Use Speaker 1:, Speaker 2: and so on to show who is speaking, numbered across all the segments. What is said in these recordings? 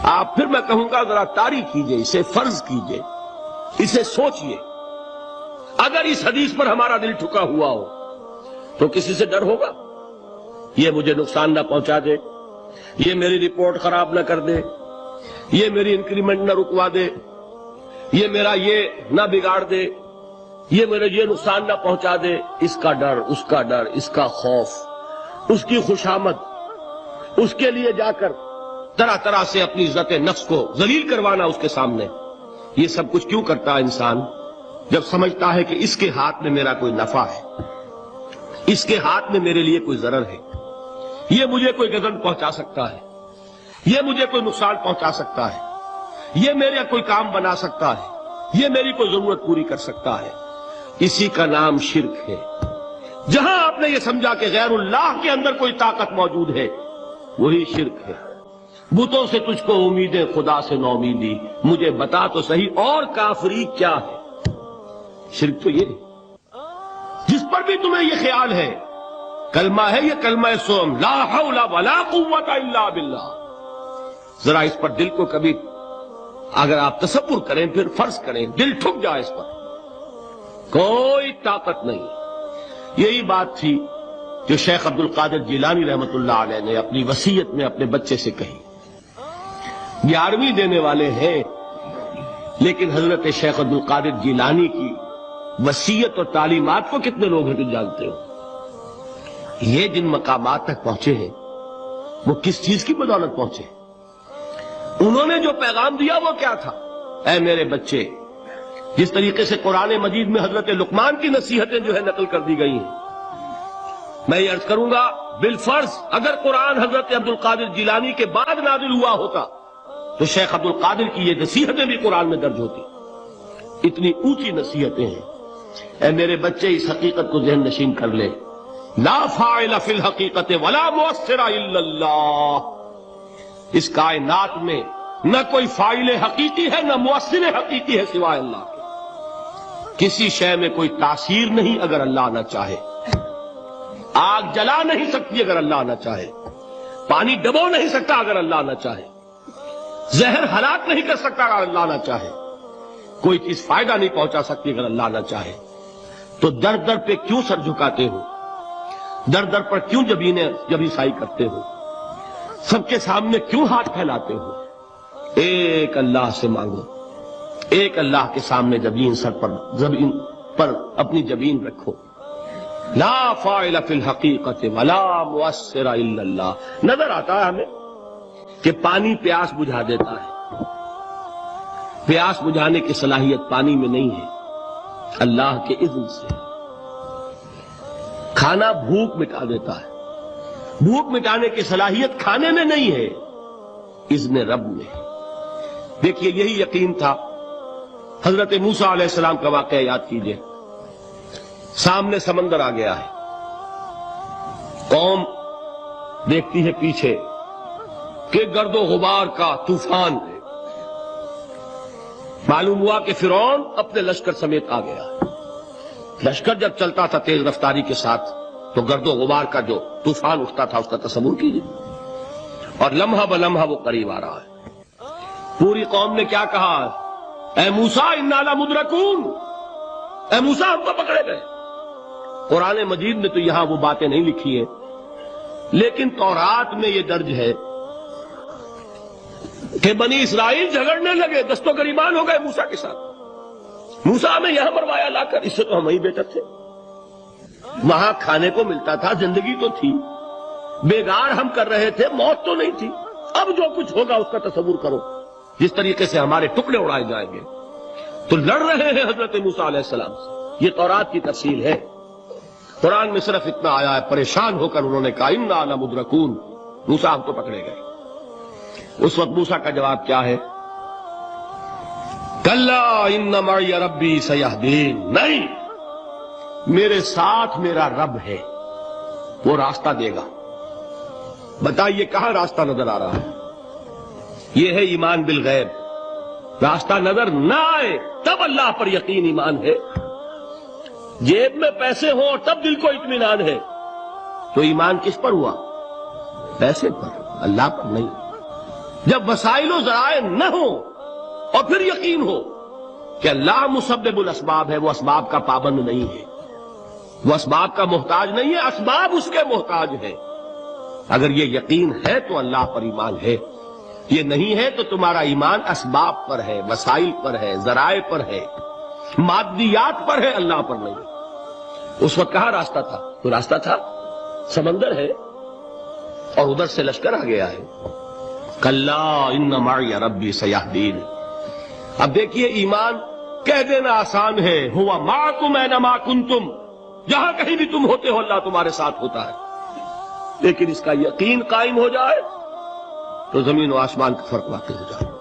Speaker 1: آپ پھر میں کہوں گا ذرا طاری کیجئے، اسے فرض کیجئے، اسے سوچئے۔ اگر اس حدیث پر ہمارا دل ٹھکا ہوا ہو تو کسی سے ڈر ہوگا؟ یہ مجھے نقصان نہ پہنچا دے، یہ میری رپورٹ خراب نہ کر دے، یہ میری انکریمنٹ نہ رکوا دے، یہ میرا یہ نہ بگاڑ دے، یہ میرے یہ نقصان نہ پہنچا دے۔ اس کا ڈر، اس کا ڈر، اس کا خوف، اس کی خوشامد، اس کے لیے جا کر طرح طرح سے اپنی عزت نفس کو ذلیل کروانا اس کے سامنے، یہ سب کچھ کیوں کرتا ہے انسان؟ جب سمجھتا ہے کہ اس کے ہاتھ میں میرا کوئی نفع ہے، اس کے ہاتھ میں میرے لیے کوئی ضرر ہے، یہ مجھے کوئی گزن پہنچا سکتا ہے، یہ مجھے کوئی نقصان پہنچا سکتا ہے، یہ میرا کوئی کام بنا سکتا ہے، یہ میری کوئی ضرورت پوری کر سکتا ہے، اسی کا نام شرک ہے۔ جہاں آپ نے یہ سمجھا کہ غیر اللہ کے اندر کوئی طاقت موجود ہے، وہی شرک ہے۔ بتوں سے تجھ کو امیدیں، خدا سے نو امیدی، مجھے بتا تو صحیح اور کافری کیا ہے؟ شرک تو یہ ہے۔ جس پر بھی تمہیں یہ خیال ہے، کلمہ ہے یہ کلمہ سوم، لا حول ولا قوت الا باللہ، ذرا اس پر دل کو کبھی اگر آپ تصور کریں، پھر فرض کریں، دل ٹھک جائے اس پر، کوئی طاقت نہیں۔ یہی بات تھی جو شیخ عبد القادر جیلانی رحمت اللہ علیہ نے اپنی وصیت میں اپنے بچے سے کہی۔ 11ویں دینے والے ہیں، لیکن حضرت شیخ عبد القادر جیلانی کی وصیت اور تعلیمات کو کتنے لوگ ہیں جو جانتے ہو؟ یہ جن مقامات تک پہنچے ہیں وہ کس چیز کی بدولت پہنچے؟ انہوں نے جو پیغام دیا وہ کیا تھا؟ اے میرے بچے، جس طریقے سے قرآن مجید میں حضرت لقمان کی نصیحتیں جو ہے نقل کر دی گئی ہیں، میں یہ عرض کروں گا بالفرض اگر قرآن حضرت عبد القادر جیلانی کے بعد نازل ہوا ہوتا تو شیخ عبد القادر کی یہ نصیحتیں بھی قرآن میں درج ہوتی۔ اتنی اونچی نصیحتیں ہیں۔ اے میرے بچے، اس حقیقت کو ذہن نشین کر لے، لا فاعل فی الحقیقت ولا مؤثر الا اللہ۔ اس کائنات میں نہ کوئی فاعل حقیقی ہے نہ مؤثر حقیقی ہے سوائے اللہ کے۔ کسی شے میں کوئی تاثیر نہیں اگر اللہ نہ چاہے۔ آگ جلا نہیں سکتی اگر اللہ نہ چاہے، پانی ڈبو نہیں سکتا اگر اللہ نہ چاہے، زہر ہلاک نہیں کر سکتا اگر اللہ نہ چاہے، کوئی چیز فائدہ نہیں پہنچا سکتی اگر اللہ نہ چاہے۔ تو در در پہ کیوں سر جھکاتے ہو؟ در در پر کیوں جبیں سائی کرتے ہو؟ سب کے سامنے کیوں ہاتھ پھیلاتے ہو؟ ایک اللہ سے مانگو، ایک اللہ کے سامنے زمین پر اپنی جبین رکھو۔ لا فاعل فی الحقیقت ولا مؤثر الا اللہ۔ نظر آتا ہے ہمیں کہ پانی پیاس بجھا دیتا ہے، پیاس بجھانے کی صلاحیت پانی میں نہیں ہے، اللہ کے اذن سے۔ کھانا بھوک مٹا دیتا ہے، بھوک مٹانے کی صلاحیت کھانے میں نہیں ہے، اذن رب میں۔ دیکھیے یہی یقین تھا۔ حضرت موسیٰ علیہ السلام کا واقعہ یاد کیجئے۔ سامنے سمندر آ گیا ہے، قوم دیکھتی ہے پیچھے کہ گرد و غبار کا طوفان ہے۔ معلوم ہوا کہ فرعون اپنے لشکر سمیت آ گیا ہے۔ لشکر جب چلتا تھا تیز رفتاری کے ساتھ تو گرد و غبار کا جو طوفان اٹھتا تھا اس کا تصور کیجیے، اور لمحہ بلمحہ وہ قریب آ رہا ہے۔ پوری قوم نے کیا کہا؟ اے موسیٰ انا لمدرکون، اے موسیٰ ہم تو پکڑے گئے۔ قرآن مجید نے تو یہاں وہ باتیں نہیں لکھی ہیں، لیکن تورات میں یہ درج ہے کہ بنی اسرائیل جھگڑنے لگے، دست و گریبان ہو گئے موسیٰ کے ساتھ۔ موسیٰ ہمیں یہاں مروایا لا کر، اس سے تو ہم ہی بہتر تھے، وہاں کھانے کو ملتا تھا، زندگی تو تھی، بیگار ہم کر رہے تھے، موت تو نہیں تھی۔ اب جو کچھ ہوگا اس کا تصور کرو، جس طریقے سے ہمارے ٹکڑے اڑائے جائیں گے۔ تو لڑ رہے ہیں حضرت موسیٰ علیہ السلام سے، یہ تورات کی تفصیل ہے۔ قرآن میں صرف اتنا آیا ہے، پریشان ہو کر انہوں نے کہا انا لمدرکون، موسیٰ ہم تو پکڑے گئے۔ اس وقت موسیٰ کا جواب کیا ہے؟ کلا ان معی ربی سیہدین، نہیں، میرے ساتھ میرا رب ہے، وہ راستہ دے گا۔ بتائیے کہاں راستہ نظر آ رہا ہے؟ یہ ہے ایمان بالغیب۔ راستہ نظر نہ آئے تب اللہ پر یقین ایمان ہے، جیب میں پیسے ہوں اور تب دل کو اطمینان ہے، تو ایمان کس پر ہوا؟ پیسے پر، اللہ پر نہیں۔ جب وسائل و ذرائع نہ ہو اور پھر یقین ہو کہ اللہ مسبب الاسباب ہے، وہ اسباب کا پابند نہیں ہے، وہ اسباب کا محتاج نہیں ہے، اسباب اس کے محتاج ہے، اگر یہ یقین ہے تو اللہ پر ایمان ہے، یہ نہیں ہے تو تمہارا ایمان اسباب پر ہے، وسائل پر ہے، ذرائع پر ہے، مادیات پر ہے، اللہ پر نہیں۔ اس وقت کہاں راستہ تھا؟ تو راستہ تھا سمندر ہے اور ادھر سے لشکر آ گیا ہے۔ کلا ان معی ربی سیہدین۔ اب دیکھیے ایمان کہہ دینا آسان ہے، ہوا معکم اینما کنتم، جہاں کہیں بھی تم ہوتے ہو اللہ تمہارے ساتھ ہوتا ہے، لیکن اس کا یقین قائم ہو جائے تو زمین و آسمان کا فرق واقع ہو جائے۔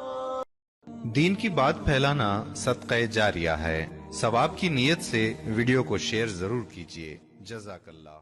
Speaker 2: دین کی بات پھیلانا صدقہ جاریہ ہے، ثواب کی نیت سے ویڈیو کو شیئر ضرور کیجیے۔ جزاک اللہ۔